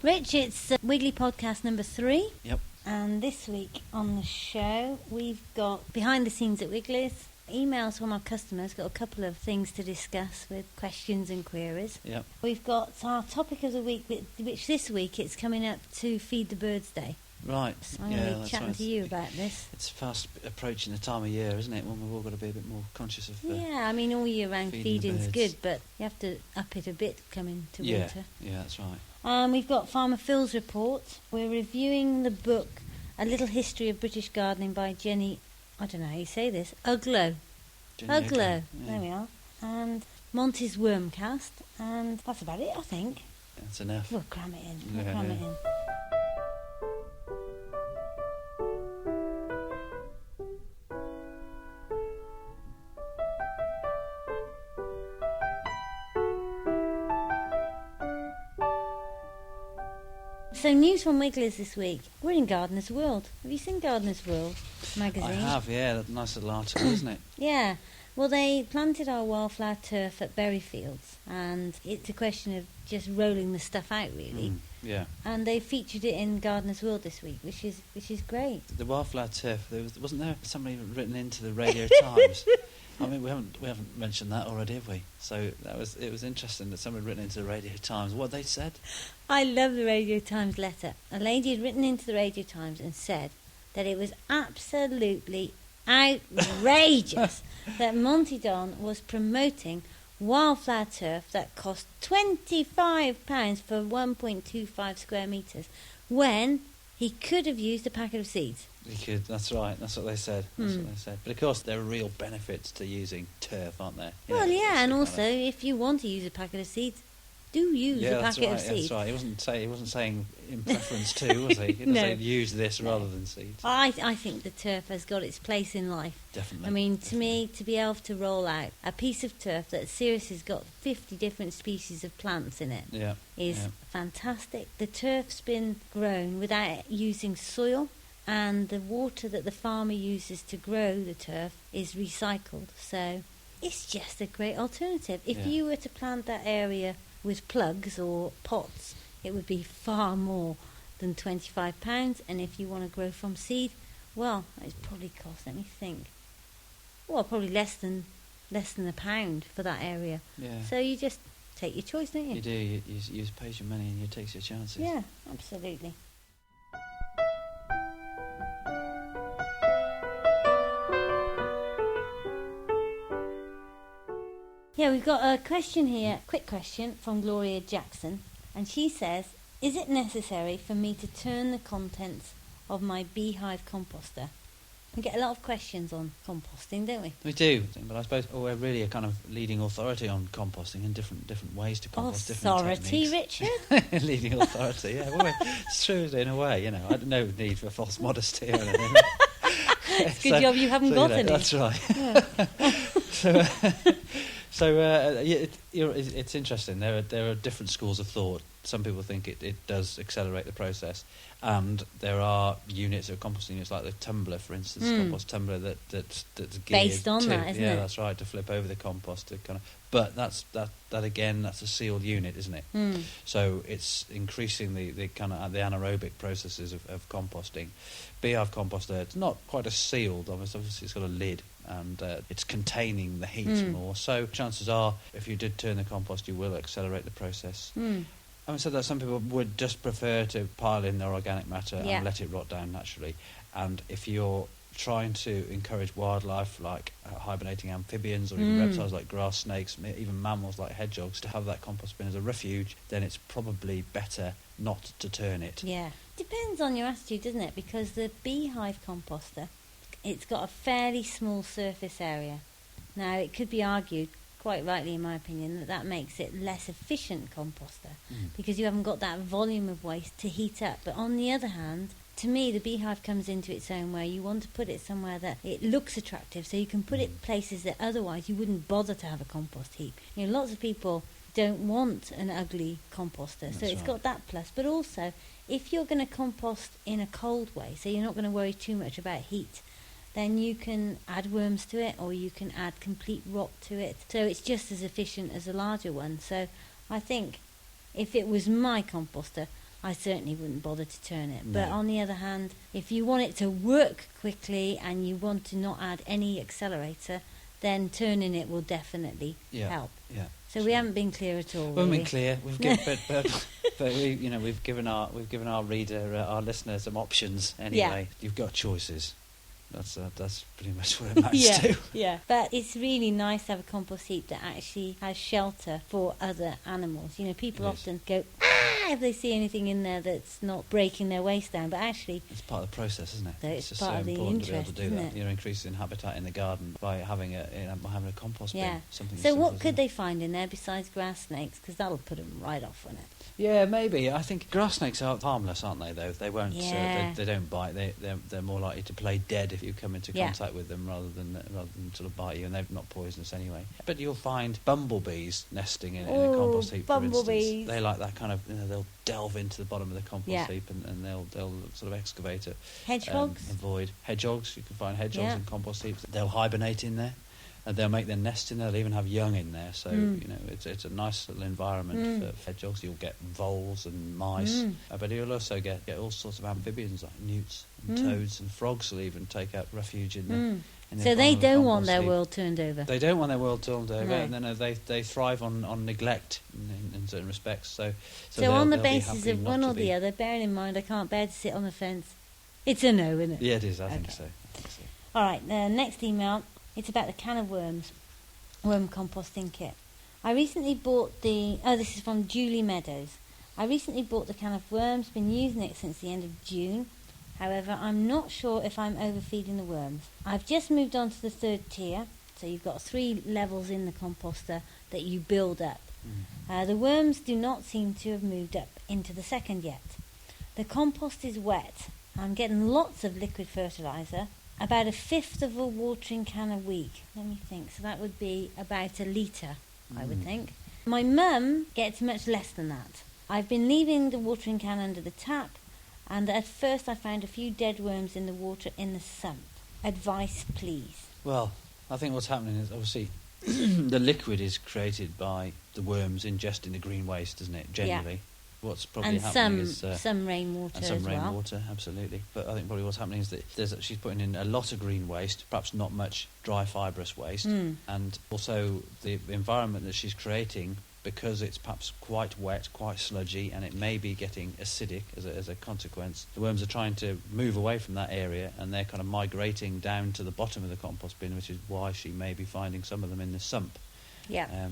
Rich, it's Wiggly Podcast number 3. Yep. And this week on the show, we've got behind the scenes at Wiggly's, emails from our customers, got a couple of things to discuss with questions and queries. Yep. We've got our topic of the week, which this week it's coming up to Feed the Birds Day. Right. So I'm going to be chatting to you about this. It's fast approaching the time of year, isn't it, when we've all got to be a bit more conscious of yeah, I mean, all year round feeding's good, but you have to up it a bit coming to winter. Yeah, that's right. We've got Farmer Phil's report. We're reviewing the book A Little History of British Gardening by Jenny, I don't know how you say this, Uglow. Uglow, there we are. And Monty's Wormcast, and that's about it, I think. That's enough. We'll cram it in. So news from Wiggly's this week. We're in Gardener's World. Have you seen Gardener's World magazine? I have, yeah. That nice little article, isn't it? Yeah. Well, they planted our wildflower turf at Berryfields, and it's a question of just rolling the stuff out, really. Yeah. And they featured it in Gardener's World this week, which is great. The wildflower turf. Wasn't there somebody written into the Radio Times? I mean, we haven't mentioned that already, have we? So it was interesting that somebody had written into the Radio Times. What they said? I love the Radio Times letter. A lady had written into the Radio Times and said that it was absolutely outrageous that Monty Don was promoting wildflower turf that cost £25 for 1.25 square metres when he could have used a packet of seeds. He could, that's right, that's what they said. But of course there are real benefits to using turf, aren't there? Well, yeah, and also if you want to use a packet of seeds, do use a packet of seeds. That's right. He wasn't saying in preference to, was he? He No. said use this rather than seeds. I think the turf has got its place in life. Definitely. I mean, to me, to be able to roll out a piece of turf that seriously has got 50 different species of plants in it is fantastic. The turf's been grown without using soil, and the water that the farmer uses to grow the turf is recycled. So it's just a great alternative. If you were to plant that area with plugs or pots, it would be far more than £25. And if you want to grow from seed, well, it's probably cost, let me think, probably less than £1 for that area. Yeah. So you just take your choice, don't you? You do. You pays your money and you take your chances. Yeah, absolutely. Yeah, we've got a question here, quick question from Gloria Jackson, and she says, is it necessary for me to turn the contents of my beehive composter? We get a lot of questions on composting, don't we? We do, but I suppose we're really a kind of leading authority on composting and different ways to compost. Authority, Richard? Leading authority, yeah. Well, it's true in a way, I don't know the need for false modesty or anything. It's a good job you haven't got any. That's right. Yeah. It's interesting. There are different schools of thought. Some people think it does accelerate the process, and there are units of composting units like the tumbler, for instance, compost tumbler that's geared based on to, that, isn't it? Yeah, that's right, to flip over the compost to kind of. But that again, that's a sealed unit, isn't it? So it's increasing the kind of the anaerobic processes of composting. Beehive composter, it's not quite as sealed. Obviously, it's got a lid, and it's containing the heat more. So chances are, if you did turn the compost, you will accelerate the process. Having said that, some people would just prefer to pile in their organic matter and let it rot down naturally. And if you're trying to encourage wildlife like hibernating amphibians or even reptiles like grass snakes, even mammals like hedgehogs, to have that compost bin as a refuge, then it's probably better not to turn it. Yeah. Depends on your attitude, doesn't it? Because the beehive composter, it's got a fairly small surface area. Now, it could be argued, quite rightly in my opinion, that makes it less efficient composter because you haven't got that volume of waste to heat up. But on the other hand, to me, the beehive comes into its own where you want to put it somewhere that it looks attractive, so you can put it places that otherwise you wouldn't bother to have a compost heap. Lots of people don't want an ugly composter, so it's got that plus. But also, if you're going to compost in a cold way, so you're not going to worry too much about heat, then you can add worms to it, or you can add complete rot to it. So it's just as efficient as a larger one. So I think if it was my composter, I certainly wouldn't bother to turn it. No. But on the other hand, if you want it to work quickly and you want to not add any accelerator, then turning it will definitely help. Yeah. So we haven't been clear at all. We haven't really. been clear. We've given, but we've given our reader, our listener, some options anyway. Yeah. You've got choices. That's pretty much what it amounts to. Yeah. But it's really nice to have a compost heap that actually has shelter for other animals. People It is. often go, if they see anything in there that's not breaking their waste down, but actually It's part of the process, isn't it? So it's just part so of the important to be able to interest, do isn't that. it? You're increasing habitat in the garden by having a compost bin. Yeah. Something So as what simple could as they find in there besides grass snakes? Because that'll put them right off, won't it? that. Yeah, maybe. I think grass snakes are harmless, aren't they? Though they won't. Yeah. They don't bite. They're more likely to play dead if you come into Yeah. contact with them rather than sort of bite you, and they're not poisonous anyway. But you'll find bumblebees nesting in a compost heap, for instance. bumblebees. They like that kind of. They'll delve into the bottom of the compost Yeah. heap and they'll sort of excavate it. Hedgehogs? A void. Hedgehogs, you can find hedgehogs Yeah. in compost heaps. They'll hibernate in there, and they'll make their nest in there. They'll even have young in there. So it's a nice little environment for hedgehogs. You'll get voles and mice, but you'll also get all sorts of amphibians like newts and toads, and frogs will even take out refuge in the. In the So bottom they of the don't want compost their heap. world turned over. They don't want their world turned over, No. and then they thrive on neglect in certain respects. So So on the they'll be basis happy of not one to or be- the other, bearing in mind I can't bear to sit on the fence, it's a no, isn't it? Yeah, it is. I think Okay. so. All right, the next email, it's about the can of worms, worm composting kit. I recently bought this is from Julie Meadows. I recently bought the can of worms, been using it since the end of June. However, I'm not sure if I'm overfeeding the worms. I've just moved on to the third tier, so you've got 3 levels in the composter that you build up. The worms do not seem to have moved up into the second yet. The compost is wet. I'm getting lots of liquid fertiliser, about 1/5 of a watering can a week. Let me think. So that would be about 1 litre, I would think. My mum gets much less than that. I've been leaving the watering can under the tap, and at first I found a few dead worms in the water in the sump. Advice, please. Well, I think what's happening is obviously the liquid is created by the worms ingesting the green waste, isn't it? Generally, what's probably And happening some rainwater and some as well. rainwater, absolutely. But I think probably what's happening is that she's putting in a lot of green waste, perhaps not much dry fibrous waste, and also the environment that she's creating, because it's perhaps quite wet, quite sludgy, and it may be getting acidic as a consequence. The worms are trying to move away from that area, and they're kind of migrating down to the bottom of the compost bin, which is why she may be finding some of them in the sump. Yeah.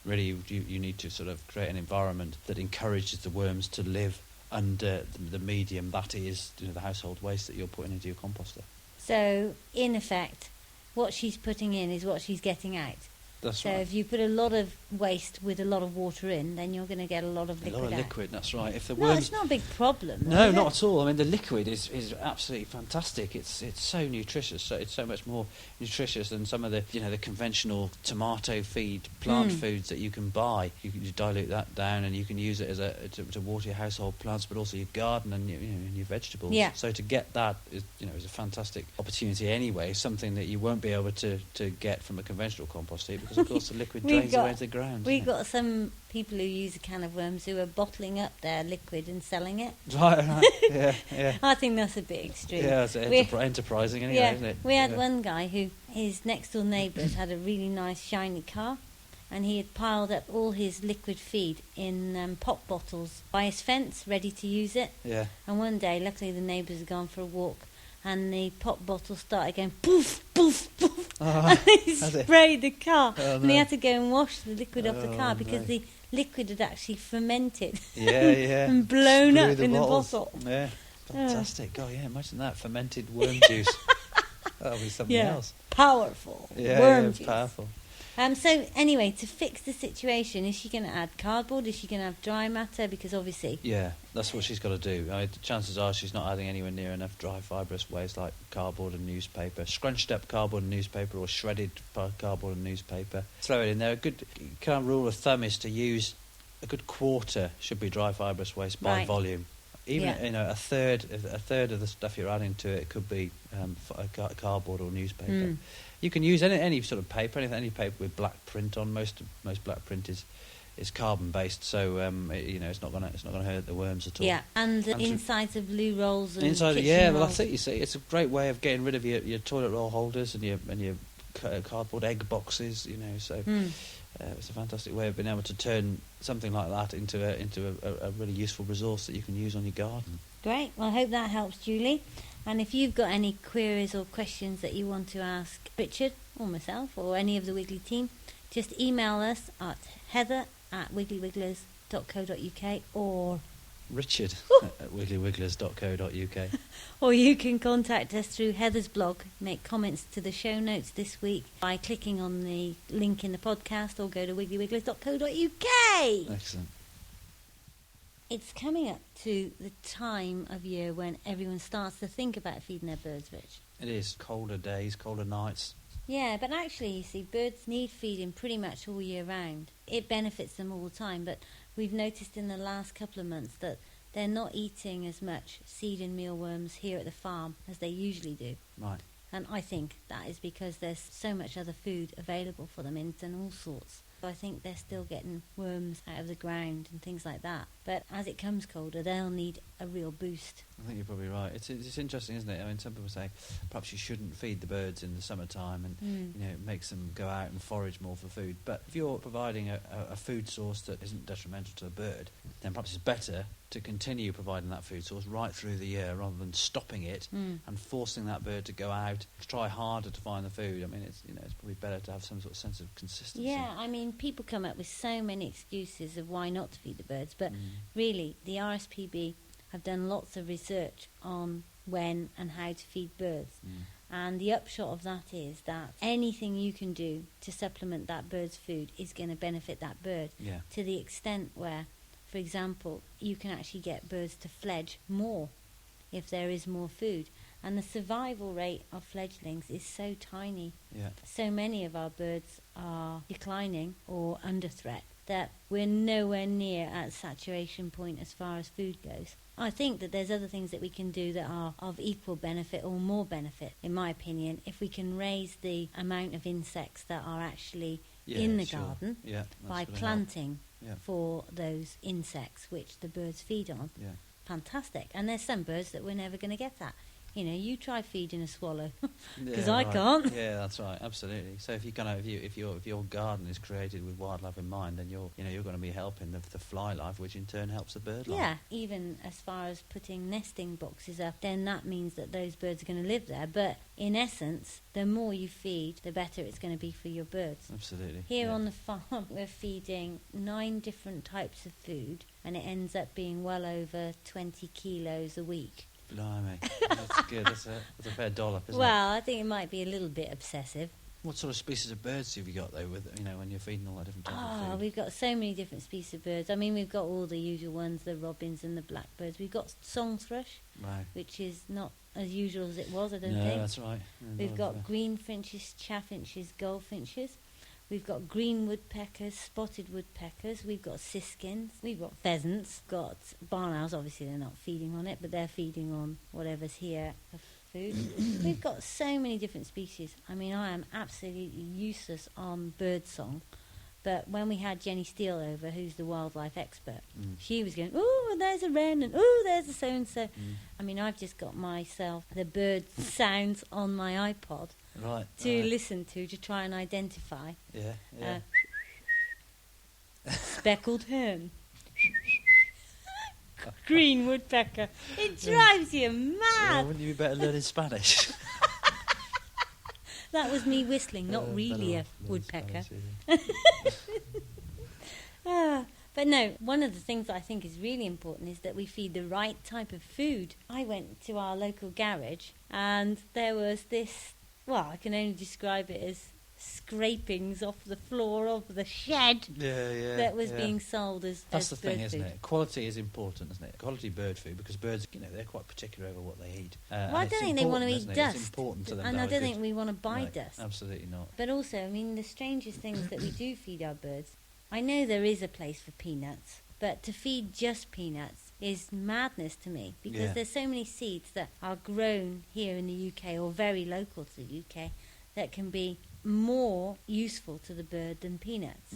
Really, you need to sort of create an environment that encourages the worms to live under the medium that is, the household waste that you're putting into your composter. So, in effect, what she's putting in is what she's getting out. That's So right. if you put a lot of waste with a lot of water in, then you're going to get a lot of A liquid lot of out. liquid, that's right. If the No, worms it's not a big problem. No, is not it? at all. I mean, the liquid is absolutely fantastic. It's so nutritious. So it's so much more nutritious than some of the the conventional tomato feed plant foods that you can buy. You can dilute that down, and you can use it as to water your household plants, but also your garden and your vegetables. Yeah. So to get that is a fantastic opportunity anyway. Something that you won't be able to get from a conventional compost heap, because of course the liquid drains away into the ground. We've got some people who use a can of worms who are bottling up their liquid and selling it. Right. Yeah. I think that's a bit extreme. Yeah, it's enterprising anyway, isn't it? We had one guy who, his next door neighbours had a really nice shiny car, and he had piled up all his liquid feed in pop bottles by his fence, ready to use it. Yeah. And one day, luckily, the neighbours had gone for a walk, and the pop bottle started going poof, poof, poof, and he sprayed the car. Oh, And he no. had to go and wash the liquid off the Oh, car because no. the liquid had actually fermented Yeah. and blown Through up the in bottles. the bottle. Yeah, fantastic. Oh, yeah, imagine that. Fermented worm juice. That'll be something Yeah, else. powerful. Yeah, Worm juice. powerful. So anyway, to fix the situation, is she going to add cardboard? Is she going to have dry matter? Because obviously, Yeah, that's what she's got to do. I mean, the chances are she's not adding anywhere near enough dry fibrous waste like cardboard and newspaper, scrunched up cardboard and newspaper, or shredded cardboard and newspaper. Throw it in there. A good kind of rule of thumb is to use a good quarter should be dry fibrous waste by Right. volume. Even Yeah. a third of the stuff you're adding to it could be cardboard or newspaper. You can use any sort of paper, any paper with black print on. Most black print is it's carbon based, so it's not going to hurt the worms at all. Yeah, and the insides of loo rolls and inside, kitchen yeah. rolls. Well, I think it's a great way of getting rid of your toilet roll holders and your cardboard egg boxes. So it's a fantastic way of being able to turn something like that into a really useful resource that you can use on your garden. Great. Well, I hope that helps, Julie. And if you've got any queries or questions that you want to ask Richard or myself or any of the Wiggly team, just email us at heather@wigglyWigglers.co.uk or Richard at wigglyWigglers.co.uk. Or you can contact us through Heather's blog. Make comments to the show notes this week by clicking on the link in the podcast or go to wigglyWigglers.co.uk. Excellent. It's coming up to the time of year when everyone starts to think about feeding their birds, Rich. It is colder days, colder nights. Yeah, but actually, you see, birds need feeding pretty much all year round. It benefits them all the time, but we've noticed in the last couple of months that they're not eating as much seed and mealworms here at the farm as they usually do. Right. And I think that is because there's so much other food available for them in all sorts. So I think they're still getting worms out of the ground and things like that. But as it comes colder, they'll need a real boost. I think you're probably right. It's interesting, isn't it? I mean, some people say perhaps you shouldn't feed the birds in the summertime, and it makes them go out and forage more for food. But if you're providing a food source that isn't detrimental to the bird, then perhaps it's better to continue providing that food source right through the year rather than stopping it and forcing that bird to go out to try harder to find the food. I mean, it's probably better to have some sort of sense of consistency. Yeah, I mean, people come up with so many excuses of why not to feed the birds, but really, the RSPB have done lots of research on when and how to feed birds. And the upshot of that is that anything you can do to supplement that bird's food is going to benefit that bird to the extent where, for example, you can actually get birds to fledge more if there is more food. And the survival rate of fledglings is so tiny. Yeah. So many of our birds are declining or under threat that we're nowhere near at saturation point as far as food goes. I think that there's other things that we can do that are of equal benefit or more benefit, in my opinion, if we can raise the amount of insects that are actually in the garden by planting for those insects which the birds feed on. Yeah. Fantastic. And there's some birds that we're never going to get at. You try feeding a swallow, because Yeah, I right. can't. Yeah, that's right, absolutely. So if your garden is created with wildlife in mind, then you're going to be helping the fly life, which in turn helps the bird life. Yeah, even as far as putting nesting boxes up, then that means that those birds are going to live there. But in essence, the more you feed, the better it's going to be for your birds. Absolutely. Here on the farm, we're feeding 9 different types of food, and it ends up being well over 20 kilos a week. Blimey, that's good. That's a fair dollop, isn't it? Well, I think it might be a little bit obsessive. What sort of species of birds have you got though? With when you're feeding all that different types of food? We've got so many different species of birds. I mean, we've got all the usual ones, the robins and the blackbirds. We've got song thrush, Right. which is not as usual as it was, I don't No, think. that's right. No, We've not got of, greenfinches, chaffinches, goldfinches. We've got green woodpeckers, spotted woodpeckers. We've got siskins. We've got pheasants. Got barn owls. Obviously, they're not feeding on it, but they're feeding on whatever's here for food. We've got so many different species. I mean, I am absolutely useless on bird song. But when we had Jenny Steele over, who's the wildlife expert, she was going, "Oh, there's a wren," and "Oh, there's a so-and-so." I mean, I've just got myself the bird sounds on my iPod to listen to try and identify. Yeah. Speckled hen. Green woodpecker. It drives you mad. Well, wouldn't you be better learning Spanish? That was me whistling, not really a woodpecker. But no, one of the things that I think is really important is that we feed the right type of food. I went to our local garage and there was this, well, I can only describe it as scrapings off the floor of the shed that was being sold as That's the thing, bird isn't food. it? Quality is important, isn't it? Quality bird food, because birds, they're quite particular over what they eat. Well, I don't think they want to eat dust. It's important to them. And to I have don't a think good- we want to buy No, dust. Absolutely not. But also, I mean, the strangest things that we do feed our birds, I know there is a place for peanuts, but to feed just peanuts is madness to me, because there's so many seeds that are grown here in the UK or very local to the UK that can be more useful to the bird than peanuts.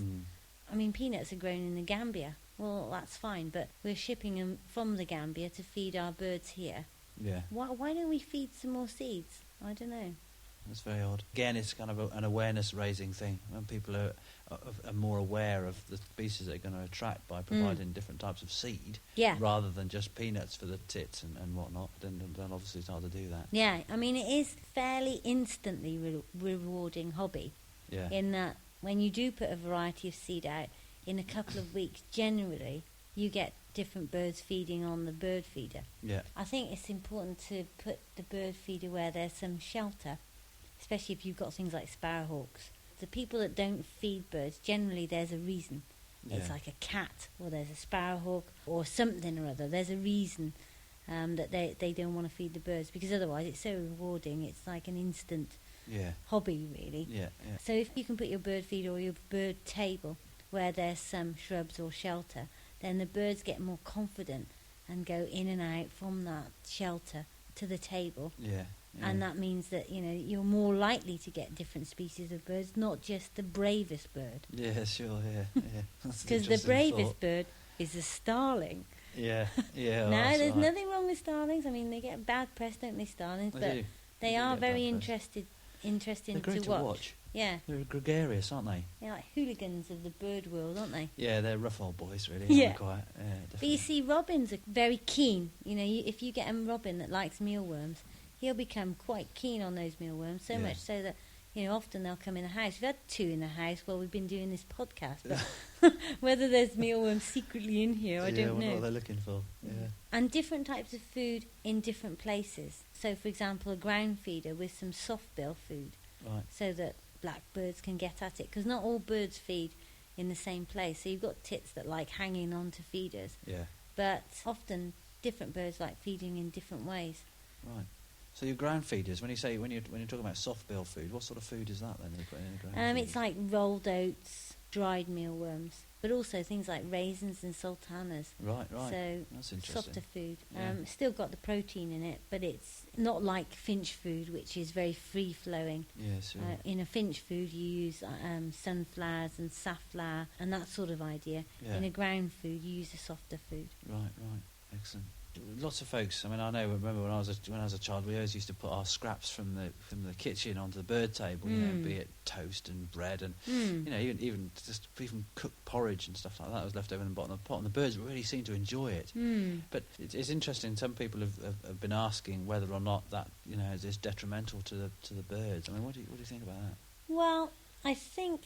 I mean, peanuts are grown in the Gambia. Well, that's fine, but we're shipping them from the Gambia to feed our birds here. Yeah. Why don't we feed some more seeds? I don't know. That's very odd. Again, it's kind of an awareness-raising thing. When people are more aware of the species they're going to attract by providing different types of seed, rather than just peanuts for the tits and whatnot, then they'll obviously start to do that. Yeah, I mean, it is fairly instantly rewarding hobby. Yeah. In that, when you do put a variety of seed out, in a couple of weeks, generally, you get different birds feeding on the bird feeder. Yeah. I think it's important to put the bird feeder where there's some shelter, especially if you've got things like sparrowhawks. The people that don't feed birds, generally there's a reason. Yeah. It's like a cat, or there's a sparrowhawk, or something or other. There's a reason that they don't want to feed the birds, because otherwise it's so rewarding. It's like an instant hobby, really. Yeah. So if you can put your bird feeder or your bird table where there's some shrubs or shelter, then the birds get more confident and go in and out from that shelter to the table. Yeah. And that means that, you're more likely to get different species of birds, not just the bravest bird. Yeah, sure, yeah. Because the bravest bird is a starling. Yeah. Now, there's nothing wrong with starlings. I mean, they get bad press, don't they, starlings? They are very interesting to watch. Yeah. They're gregarious, aren't they? They're like hooligans of the bird world, aren't they? Yeah, they're rough old boys, really. Yeah. Quite, but you see, robins are very keen. If you get a robin that likes mealworms, he'll become quite keen on those mealworms, so much so that, often they'll come in the house. We've had 2 in the house while we've been doing this podcast, but whether there's mealworms secretly in here, I don't know. What they're looking for, yeah. And different types of food in different places. So, for example, a ground feeder with some soft bill food, right, so that blackbirds can get at it, because not all birds feed in the same place. So you've got tits that like hanging on to feeders, but often different birds like feeding in different ways. Right. So your ground feeders, when you're talking about soft bill food, what sort of food is that then you put in a ground feeder? It's like rolled oats, dried mealworms, but also things like raisins and sultanas. Right. So that's interesting. Softer food. Still got the protein in it, but it's not like finch food, which is very free flowing. Yeah, sure. In a finch food, you use sunflowers and safflower and that sort of idea. Yeah. In a ground food, you use a softer food. Right. Excellent. Lots of folks. I mean, remember when I was a child, we always used to put our scraps from the kitchen onto the bird table. Be it toast and bread, and even cooked porridge and stuff like that was left over in the bottom of the pot. And the birds really seem to enjoy it. But it's interesting. Some people have been asking whether or not that is detrimental to the birds. I mean, what do you think about that? Well, I think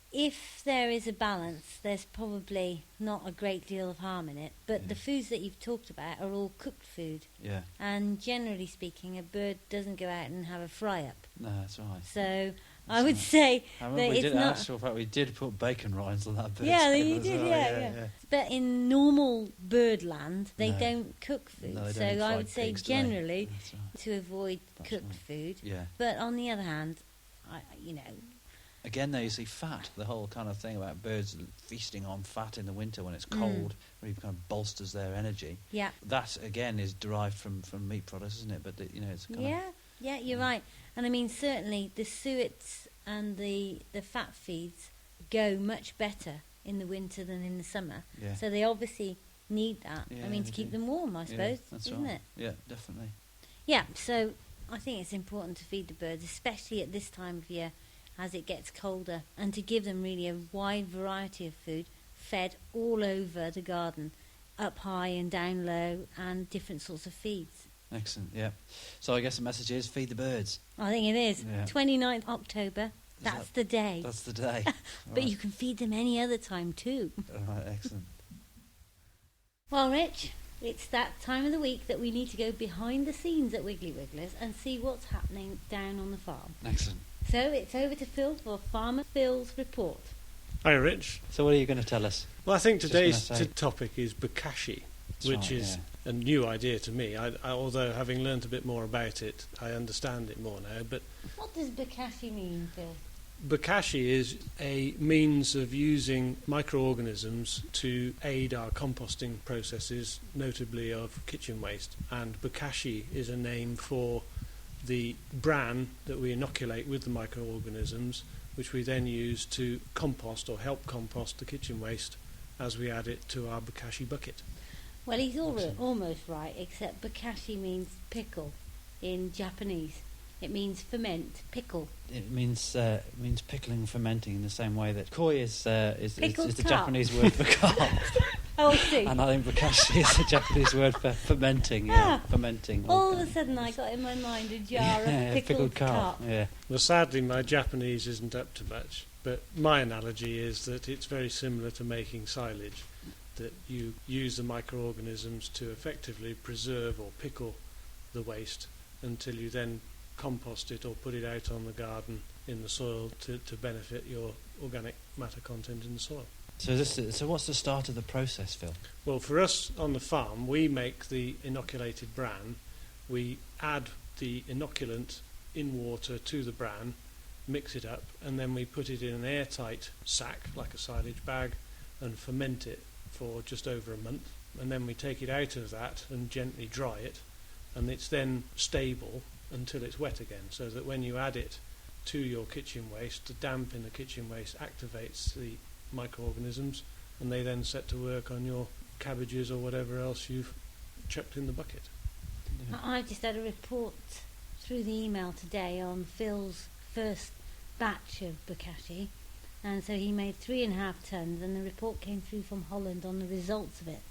if there is a balance, there's probably not a great deal of harm in it. But the foods that you've talked about are all cooked food. Yeah. And generally speaking, a bird doesn't go out and have a fry-up. No, that's right. So I would say that it's not... Actual fact, we did put bacon rinds on that bird. Yeah, you did, yeah. But in normal birdland, they don't cook food. No, so I would say generally to avoid That's cooked right. food. Yeah. But on the other hand, Again, though, you see fat, the whole kind of thing about birds feasting on fat in the winter when it's cold, really kind of bolsters their energy. Yeah. That, again, is derived from meat products, isn't it? But, it's kind of... Yeah, you're right. And I mean, certainly the suets and the fat feeds go much better in the winter than in the summer. Yeah. So they obviously need that. Yeah, to keep them warm, I suppose, that's isn't right. it? Yeah, definitely. Yeah, so I think it's important to feed the birds, especially at this time of year as it gets colder, and to give them really a wide variety of food fed all over the garden, up high and down low, and different sorts of feeds. Excellent, yeah. So I guess the message is feed the birds. I think it is. Yeah. 29th October, that's the day. That's the day. But you can feed them any other time too. Right, excellent. Well, Rich, it's that time of the week that we need to go behind the scenes at Wiggly Wigglers and see what's happening down on the farm. Excellent. So it's over to Phil for Farmer Phil's report. Hi, Rich. So what are you going to tell us? Well, I think today's topic is bokashi, which is a new idea to me. Although having learnt a bit more about it, I understand it more now. But what does bokashi mean, Phil? Bokashi is a means of using microorganisms to aid our composting processes, notably of kitchen waste. And bokashi is a name for the bran that we inoculate with the microorganisms which we then use to compost or help compost the kitchen waste as we add it to our bokashi bucket. Well, he's almost right, except bokashi means pickle in Japanese. It means ferment, pickle. It means pickling and fermenting in the same way that koi is the carp. Japanese word for carp. Oh, I see. And I think bokashi is the Japanese word for fermenting. Yeah, fermenting. All of a sudden, I got in my mind a jar of pickled carp. Yeah. Well, sadly, my Japanese isn't up to much, but my analogy is that it's very similar to making silage, that you use the microorganisms to effectively preserve or pickle the waste until you then compost it or put it out on the garden in the soil to benefit your organic matter content in the soil. So what's the start of the process, Phil? Well, for us on the farm, we make the inoculated bran. We add the inoculant in water to the bran, mix it up, and then we put it in an airtight sack, like a silage bag, and ferment it for just over a month. And then we take it out of that and gently dry it, and it's then stable until it's wet again, so that when you add it to your kitchen waste, the damp in the kitchen waste activates the microorganisms, and they then set to work on your cabbages or whatever else you've chucked in the bucket. Yeah. I just had a report through the email today on Phil's first batch of bokashi, and so he made 3.5 tons, and the report came through from Holland on the results of it,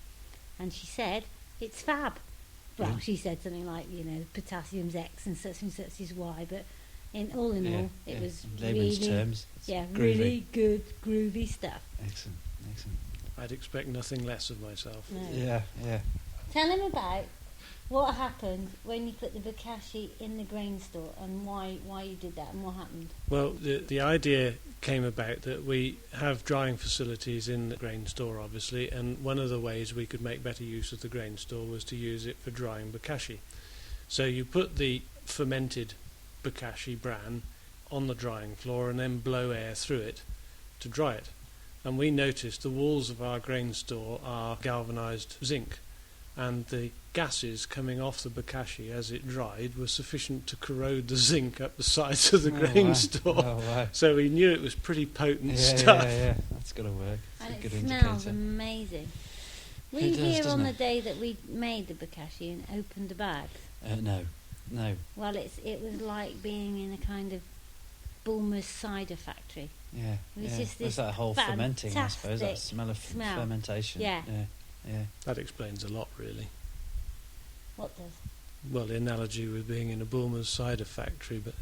and she said it's fab. Well, Yeah. she said something like, potassium's X and such is Y, but in all, it was in layman's really, terms, it's groovy. really good, groovy stuff. Excellent. I'd expect nothing less of myself. No. Yeah. Tell him about what happened when you put the bokashi in the grain store and why you did that and what happened. Well, the idea came about that we have drying facilities in the grain store, obviously, and one of the ways we could make better use of the grain store was to use it for drying bokashi. So you put the fermented bokashi bran on the drying floor and then blow air through it to dry it. And we noticed the walls of our grain store are galvanised zinc, and the gases coming off the bokashi as it dried were sufficient to corrode the zinc up the sides of the grain store. Oh, wow. So we knew it was pretty potent stuff. Yeah. That's got to work. It's And a it good smells indicator. amazing. Were It you does, here doesn't on the it? day that we made the bokashi and opened the bags? No. Well, it was like being in a kind of Bulmer's cider factory. Yeah. It was just There's this that whole fermenting, I suppose, that fantastic smell of smell. fermentation. Yeah. That explains a lot, really. What does? Well, the analogy with being in a Bulmer's cider factory, but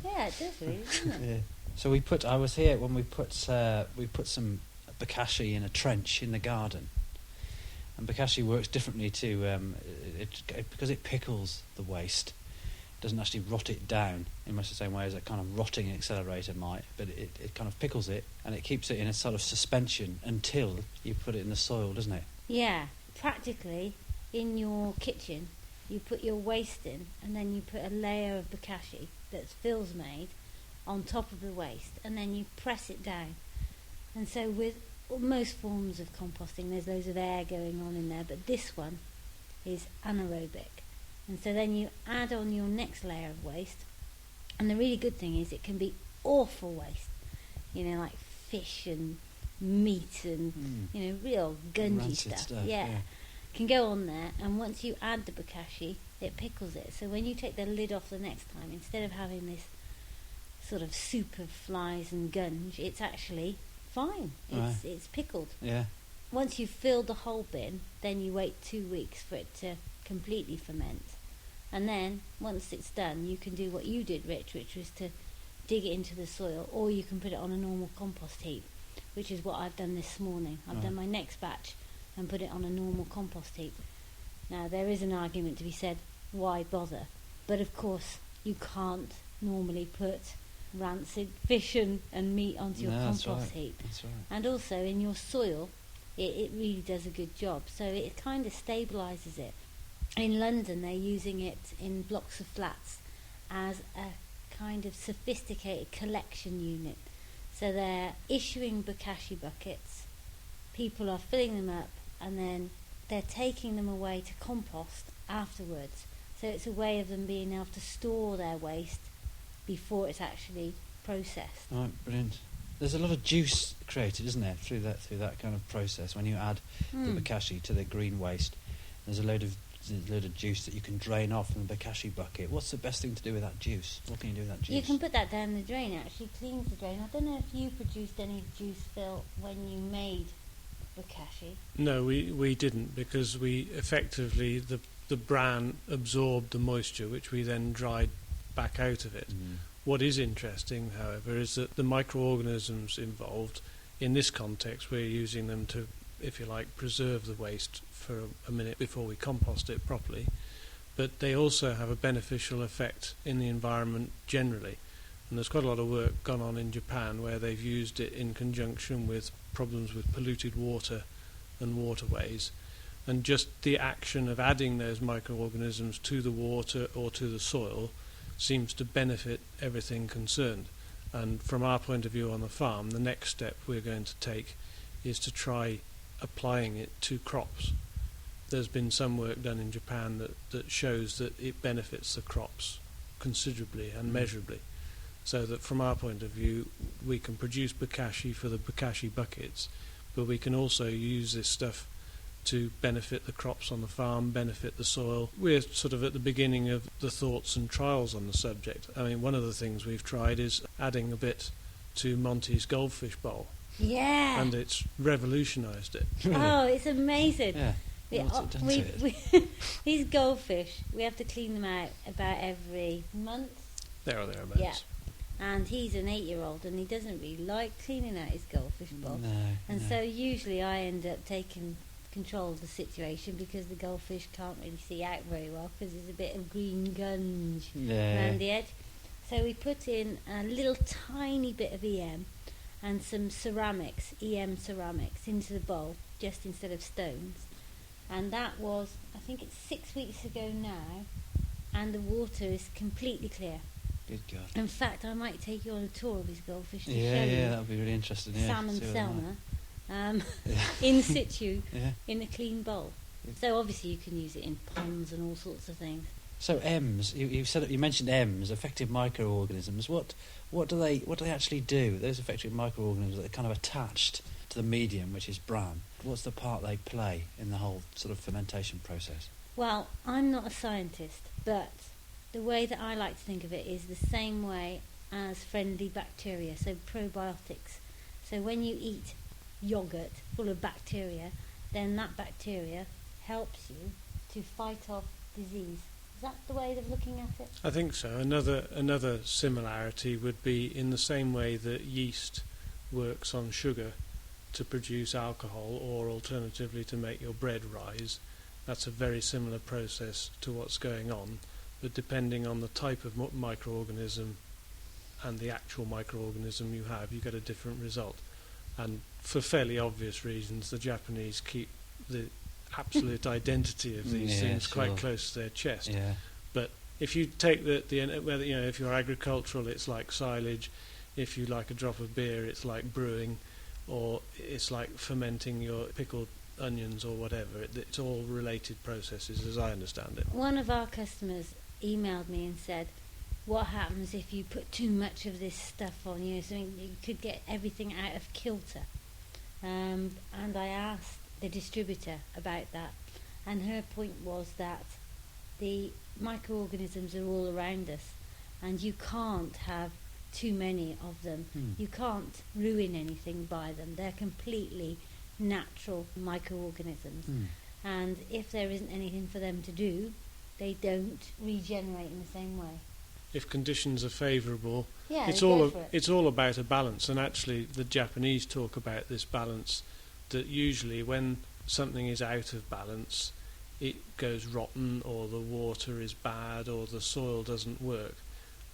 Yeah, it does really, doesn't it? Yeah. So I was here when we put some bokashi in a trench in the garden, and bokashi works differently to because it pickles the waste. It doesn't actually rot it down in much the same way as a kind of rotting accelerator might, but it kind of pickles it and it keeps it in a sort of suspension until you put it in the soil, doesn't it? Yeah, practically in your kitchen, you put your waste in, and then you put a layer of bokashi that Phil's made on top of the waste, and then you press it down. And so with most forms of composting, there's loads of air going on in there, but this one is anaerobic. And so then you add on your next layer of waste, and the really good thing is it can be awful waste, like fish and meat and real gungy Rancid stuff, Yeah, yeah. can go on there, and once you add the bokashi, it pickles it. So when you take the lid off the next time, instead of having this sort of soup of flies and gunge, it's actually fine. Right. It's pickled. Yeah. Once you've filled the whole bin, then you wait 2 weeks for it to completely ferment. And then, once it's done, you can do what you did, Rich, which was to dig it into the soil, or you can put it on a normal compost heap, which is what I've done this morning. I've done my next batch and put it on a normal compost heap. Now, there is an argument to be said, why bother? But of course, you can't normally put rancid fish and meat onto your No, that's compost right. heap. That's right. And also in your soil, it really does a good job. So it kind of stabilises it. In London, they're using it in blocks of flats as a kind of sophisticated collection unit. So they're issuing bokashi buckets, people are filling them up, and then they're taking them away to compost afterwards. So it's a way of them being able to store their waste before it's actually processed. Right, brilliant. There's a lot of juice created, isn't there, through that kind of process when you add the bokashi to the green waste. There's a load of juice that you can drain off from the bokashi bucket. What's the best thing to do with that juice? What can you do with that juice? You can put that down the drain. It actually cleans the drain. I don't know if you produced any juice, Phil, when you made bokashi. No, we didn't, because we effectively, the bran absorbed the moisture, which we then dried back out of it. What is interesting, however, is that the microorganisms involved, in this context, we're using them to, if you like, preserve the waste for a minute before we compost it properly, but they also have a beneficial effect in the environment generally. And there's quite a lot of work gone on in Japan where they've used it in conjunction with problems with polluted water and waterways, and just the action of adding those microorganisms to the water or to the soil seems to benefit everything concerned. And from our point of view on the farm, the next step we're going to take is to try applying it to crops. There's been some work done in Japan that shows that it benefits the crops considerably and measurably, so that from our point of view we can produce bokashi for the bokashi buckets, but we can also use this stuff to benefit the crops on the farm, benefit the soil. We're sort of at the beginning of the thoughts and trials on the subject. I mean, one of the things we've tried is adding a bit to Monty's goldfish bowl. Yeah. And it's revolutionised it. Oh, it's amazing. Yeah. What's it done to it? These goldfish, we have to clean them out about every month. There or thereabouts. Yeah. And he's an 8-year-old and he doesn't really like cleaning out his goldfish bowl. No. So usually I end up taking control of the situation because the goldfish can't really see out very well because there's a bit of green gunge around the edge. So we put in a little tiny bit of EM and some ceramics, EM ceramics, into the bowl, just instead of stones. And that was, I think it's 6 weeks ago now, and the water is completely clear. Good God. In fact, I might take you on a tour of his goldfish to show you. Yeah, that would be really interesting. Yeah, Sam and see what Selma. Yeah. In situ, Yeah. in a clean bowl. So obviously you can use it in ponds and all sorts of things. So EMs, you mentioned EMs, effective microorganisms. What do they actually do? Those effective microorganisms that are kind of attached to the medium, which is bran. What's the part they play in the whole sort of fermentation process? Well, I'm not a scientist, but the way that I like to think of it is the same way as friendly bacteria, so probiotics. So when you eat yogurt full of bacteria, then that bacteria helps you to fight off disease. Is that the way of looking at it? I think so. Another similarity would be in the same way that yeast works on sugar to produce alcohol, or alternatively to make your bread rise. That's a very similar process to what's going on, but depending on the type of microorganism and the actual microorganism you have, you get a different result. And for fairly obvious reasons, the Japanese keep the absolute identity of these things quite close to their chest. Yeah. But if you take whether if you're agricultural, it's like silage. If you like a drop of beer, it's like brewing, or it's like fermenting your pickled onions or whatever. It's all related processes, as I understand it. One of our customers emailed me and said, what happens if you put too much of this stuff on you? So you could get everything out of kilter. And I asked the distributor about that, and her point was that the microorganisms are all around us, and you can't have too many of them. You can't ruin anything by them. They're completely natural microorganisms. And if there isn't anything for them to do, they don't regenerate in the same way. If conditions are favourable, Yeah, it's all about a balance. And actually, the Japanese talk about this balance, that usually when something is out of balance, it goes rotten, or the water is bad, or the soil doesn't work,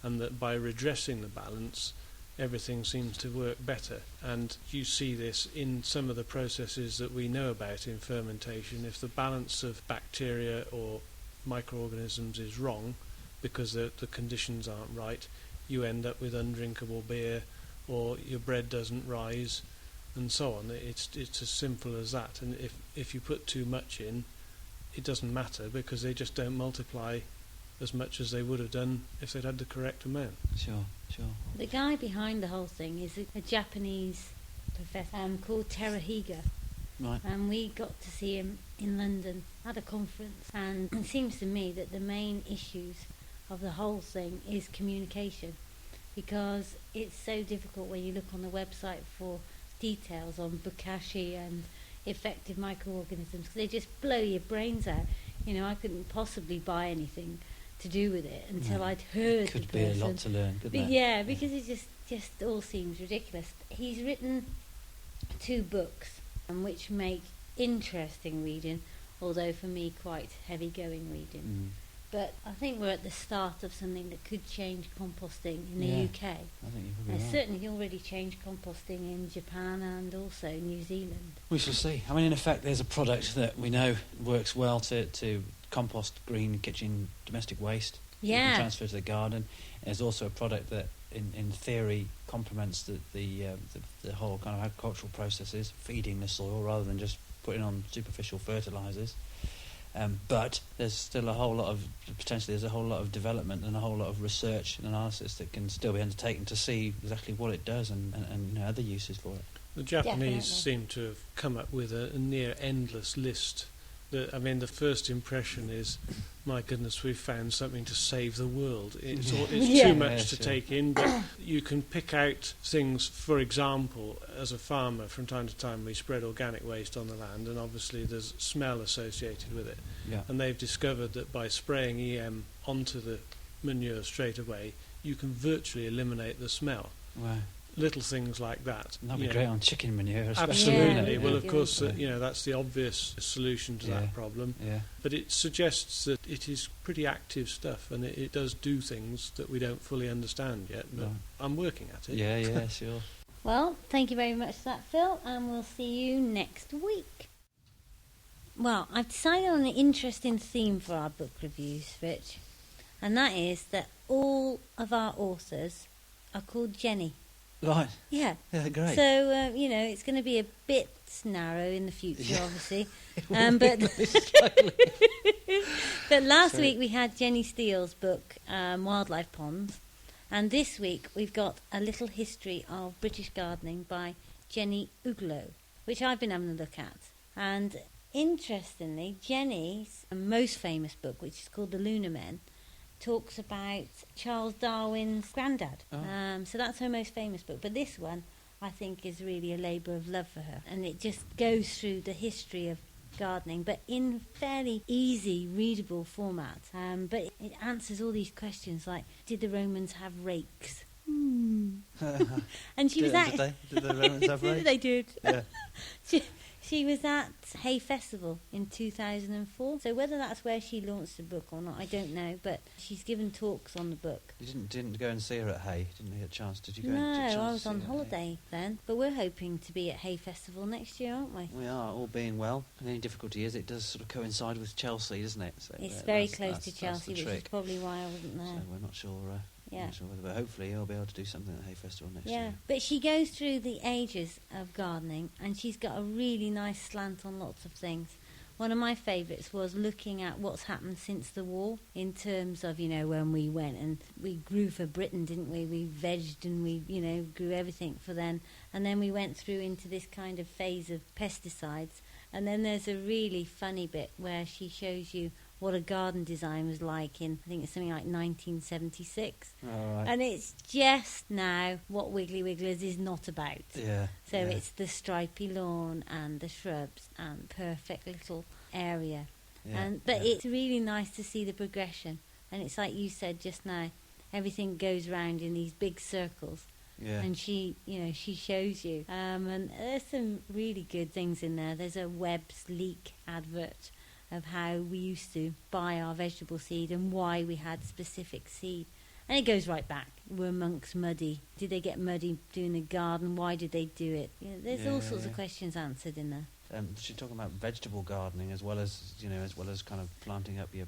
and that by redressing the balance, everything seems to work better. And you see this in some of the processes that we know about in fermentation. If the balance of bacteria or microorganisms is wrong, because the conditions aren't right, you end up with undrinkable beer, or your bread doesn't rise, and so on. It's as simple as that. And if you put too much in, it doesn't matter, because they just don't multiply as much as they would have done if they'd had the correct amount. Sure. The guy behind the whole thing is a Japanese professor called Teruhiga. Right. And we got to see him in London at a conference. And it seems to me that the main issues of the whole thing is communication, because it's so difficult when you look on the website for details on bokashi and effective microorganisms, because they just blow your brains out. I couldn't possibly buy anything to do with it until I'd heard the person. Could be a lot to learn, couldn't it? Yeah, because it just all seems ridiculous. He's written 2 books which make interesting reading, although for me quite heavy-going reading. But I think we're at the start of something that could change composting in the UK. I think you're probably right. Certainly already changed composting in Japan and also New Zealand. We shall see. I mean, in effect, there's a product that we know works well to compost green kitchen domestic waste. You can transfer to the garden. There's also a product that, in theory, complements the whole kind of agricultural processes, feeding the soil rather than just putting on superficial fertilisers. But there's still a whole lot of development and a whole lot of research and analysis that can still be undertaken to see exactly what it does and other uses for it. The Japanese seem to have come up with a near endless list. The first impression is, my goodness, we've found something to save the world. It's too much to take in, but you can pick out things. For example, as a farmer, from time to time we spread organic waste on the land, and obviously there's smell associated with it. Yeah. And they've discovered that by spraying EM onto the manure straight away, you can virtually eliminate the smell. Wow. Little things like that. That'd be great on chicken manure, especially. Absolutely. Yeah, well, of course, that's the obvious solution to that problem. Yeah. But it suggests that it is pretty active stuff, and it does do things that we don't fully understand yet. But I'm working at it. Yeah, sure. Well, thank you very much for that, Phil, and we'll see you next week. Well, I've decided on an interesting theme for our book reviews, Rich, and that is that all of our authors are called Jenny. Right. Yeah. Yeah, great. So, it's going to be a bit narrow in the future, obviously. But last week we had Jenny Steele's book, Wildlife Ponds. And this week we've got A Little History of British Gardening by Jenny Uglow, which I've been having a look at. And interestingly, Jenny's most famous book, which is called The Lunar Men, talks about Charles Darwin's granddad. So that's her most famous book. But this one, I think, is really a labour of love for her. And it just goes through the history of gardening, but in fairly easy, readable format. But it answers all these questions like, did the Romans have rakes? And she was at... Did the Romans have rakes? They did. Yeah. She was at Hay Festival in 2004. So whether that's where she launched the book or not, I don't know. But she's given talks on the book. You didn't go and see her at Hay? Didn't you get a chance? Did you go? No, I was on holiday then. But we're hoping to be at Hay Festival next year, aren't we? We are, all being well. And the only difficulty is it does sort of coincide with Chelsea, doesn't it? So it's very close to Chelsea, which is probably why I wasn't there. So we're not sure. Yeah. But hopefully you'll be able to do something at Hay Festival next year. Yeah, but she goes through the ages of gardening, and she's got a really nice slant on lots of things. One of my favourites was looking at what's happened since the war in terms of, when we went and we grew for Britain, didn't we? We vegged and we, grew everything for then. And then we went through into this kind of phase of pesticides. And then there's a really funny bit where she shows you what a garden design was like in, I think it's something like 1976. Right. And it's just now what Wiggly Wigglers is not about. Yeah. So it's the stripy lawn and the shrubs and perfect little area. Yeah. But it's really nice to see the progression. And it's like you said just now, everything goes round in these big circles. Yeah. And she shows you. And there's some really good things in there. There's a Webb's Leek advert of how we used to buy our vegetable seed and why we had specific seed. And it goes right back. Were monks muddy? Did they get muddy doing the garden? Why did they do it? There's all sorts of questions answered in there. She's talking about vegetable gardening as well as kind of planting up your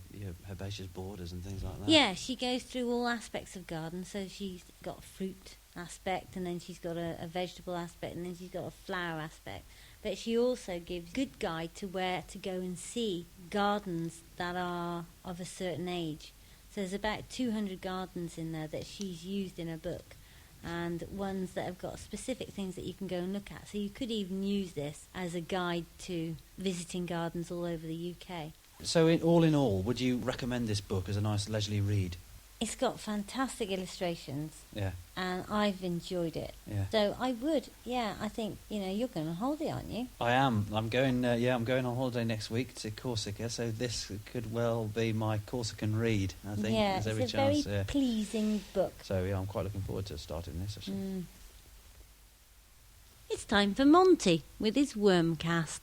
herbaceous borders and things like that. Yeah, she goes through all aspects of garden. So she's got a fruit aspect, and then she's got a vegetable aspect, and then she's got a flower aspect. But she also gives a good guide to where to go and see gardens that are of a certain age. So there's about 200 gardens in there that she's used in her book, and ones that have got specific things that you can go and look at. So you could even use this as a guide to visiting gardens all over the UK. So all in all, would you recommend this book as a nice leisurely read? It's got fantastic illustrations, Yeah. and I've enjoyed it. Yeah. So I would, I think, you're going on holiday, aren't you? I am. I'm going. I'm going on holiday next week to Corsica. So this could well be my Corsican read. I think. Yeah, There's every it's a chance. very pleasing book. So I'm quite looking forward to starting this. Actually. It's time for Monty with his Wormcast.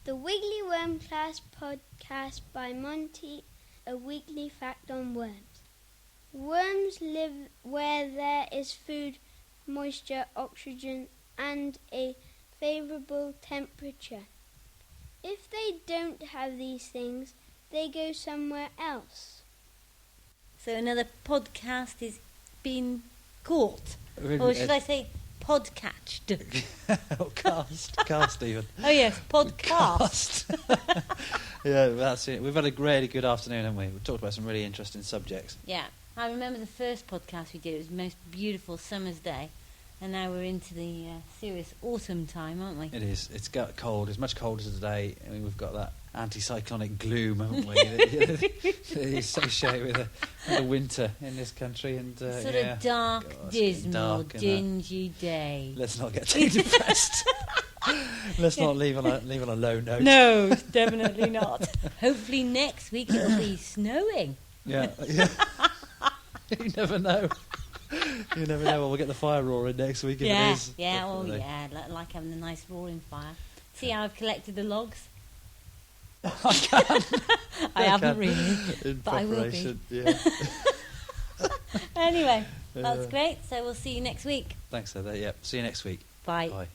The Wiggly Wormcast podcast by Monty, a weekly fact on worms. Worms live where there is food, moisture, oxygen, and a favourable temperature. If they don't have these things, they go somewhere else. So another podcast is being caught. Or should I say podcatched? Cast even. Oh yes, podcast. Yeah, that's it. We've had a really good afternoon, haven't we? We've talked about some really interesting subjects. Yeah, I remember the first podcast we did. It was the most beautiful summer's day, and now we're into the serious autumn time, aren't we? It is. It's got cold. It's much colder today. I mean, we've got that anticyclonic gloom, haven't we? that is associated with the winter in this country, and sort of dark, God, dismal, dark dingy day. Let's not get too depressed. Let's not leave on a low note. No, definitely not. Hopefully next week it'll be snowing. Yeah. You never know. You never know. Well, we'll get the fire roaring next week if it is. Yeah, Definitely. like having a nice roaring fire. See how I've collected the logs? I haven't really, In but I will be. preparation, yeah. Anyway, that's great. So we'll see you next week. Thanks, Heather. Yeah. See you next week. Bye. Bye.